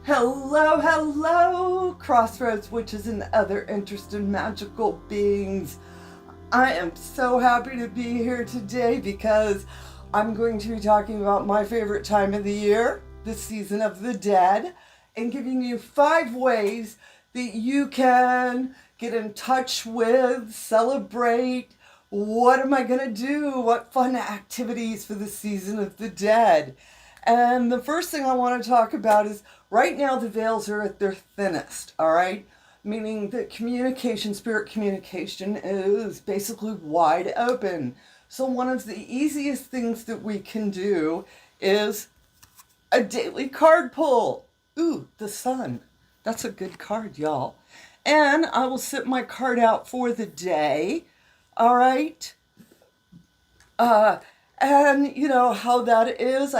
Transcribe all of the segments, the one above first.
Hello, hello, Crossroads Witches and other interested magical beings. I am so happy to be here today because I'm going to be talking about my favorite time of the year, the season of the dead, and giving you 5 ways that you can get in touch with, celebrate, what am I going to do, what fun activities for the season of the dead. And the first thing I want to talk about is right now the veils are at their thinnest, all right? Meaning that communication, spirit communication is basically wide open. So one of the easiest things that we can do is a daily card pull. Ooh, the sun. That's a good card, y'all. And I will set my card out for the day, all right? And you know how that is,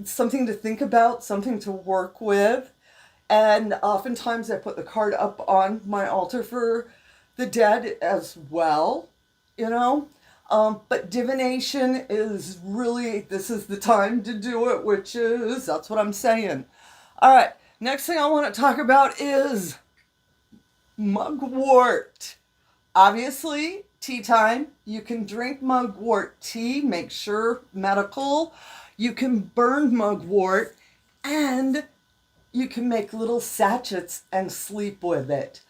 something to think about, something to work with. And oftentimes I put the card up on my altar for the dead as well, you know. But divination is really, this is the time to do it, witches. That's what I'm saying. All right, next thing I want to talk about is mugwort. Obviously, tea time. You can drink mugwort tea, make sure medical. You can burn mugwort, and you can make little sachets and sleep with it.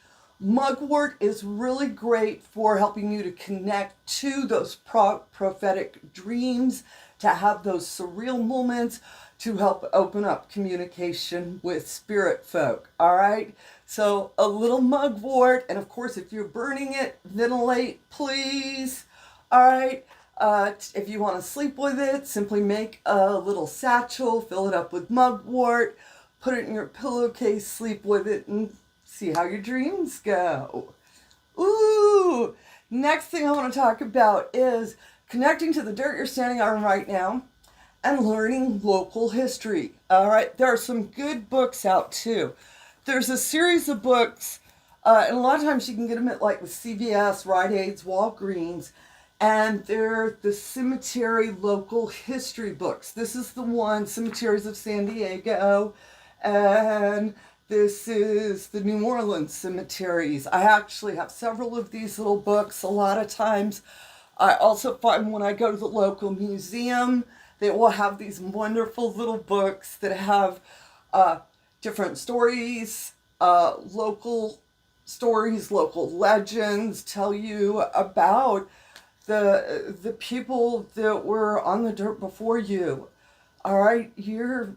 Mugwort is really great for helping you to connect to those prophetic dreams, to have those surreal moments, to help open up communication with spirit folk, all right? So a little mugwort, and of course if you're burning it, ventilate, please, all right? If you want to sleep with it, simply make a little satchel, fill it up with mugwort, put it in your pillowcase, sleep with it, and see how your dreams go. Ooh! Next thing I want to talk about is connecting to the dirt you're standing on right now and learning local history. All right, there are some good books out too. There's a series of books, and a lot of times you can get them at like the CVS, Rite Aids, Walgreens, and they're the cemetery local history books. This is the one, Cemeteries of San Diego, and this is the New Orleans cemeteries. I actually have several of these little books. A lot of times I also find when I go to the local museum, they will have these wonderful little books that have different stories, local stories, local legends, tell you about the people that were on the dirt before you. All right, you're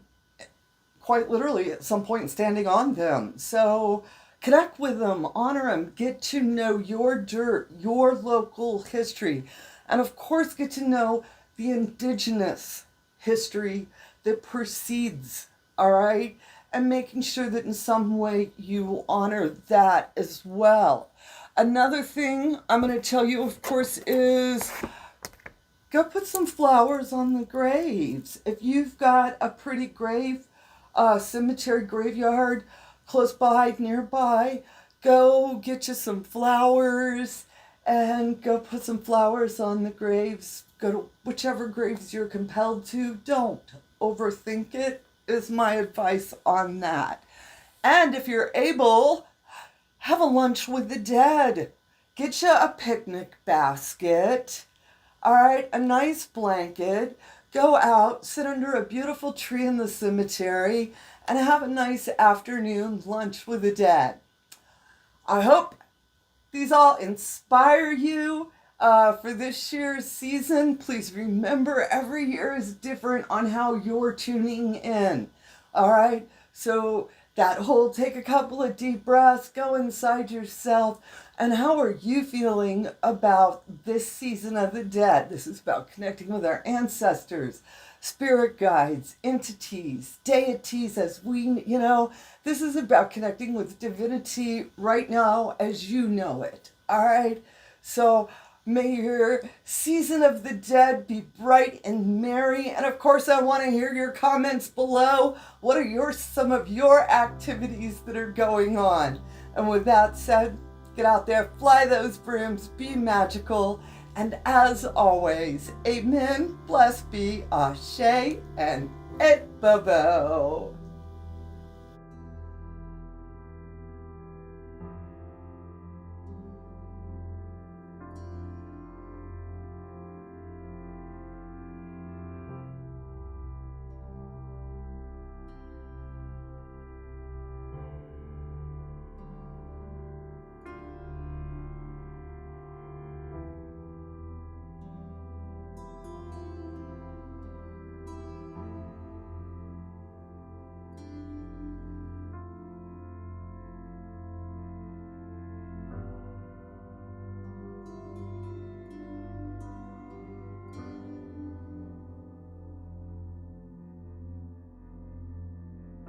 quite literally at some point standing on them. So connect with them, honor them, get to know your dirt, your local history, and of course get to know the indigenous history that precedes, all right? And making sure that in some way you honor that as well. Another thing I'm going to tell you, of course, is go put some flowers on the graves. If you've got a pretty grave, cemetery graveyard close by, nearby, go get you some flowers and go put some flowers on the graves. Go to whichever graves you're compelled to. Don't overthink it, is my advice on that. And if you're able, have a lunch with the dead. Get you a picnic basket, all right, a nice blanket. Go out, sit under a beautiful tree in the cemetery, and have a nice afternoon lunch with the dead. I hope these all inspire you for this year's season. Please remember, every year is different on how you're tuning in. All right? So that whole take a couple of deep breaths, go inside yourself, and how are you feeling about this season of the dead? This is about connecting with our ancestors, spirit guides, entities, deities, as we, this is about connecting with divinity right now as you know it. All right? So may your season of the dead be bright and merry. And of course, I want to hear your comments below. What are some of your activities that are going on? And with that said, get out there, fly those brooms, be magical, and as always, amen, blessed be, ashe, and H.o.W.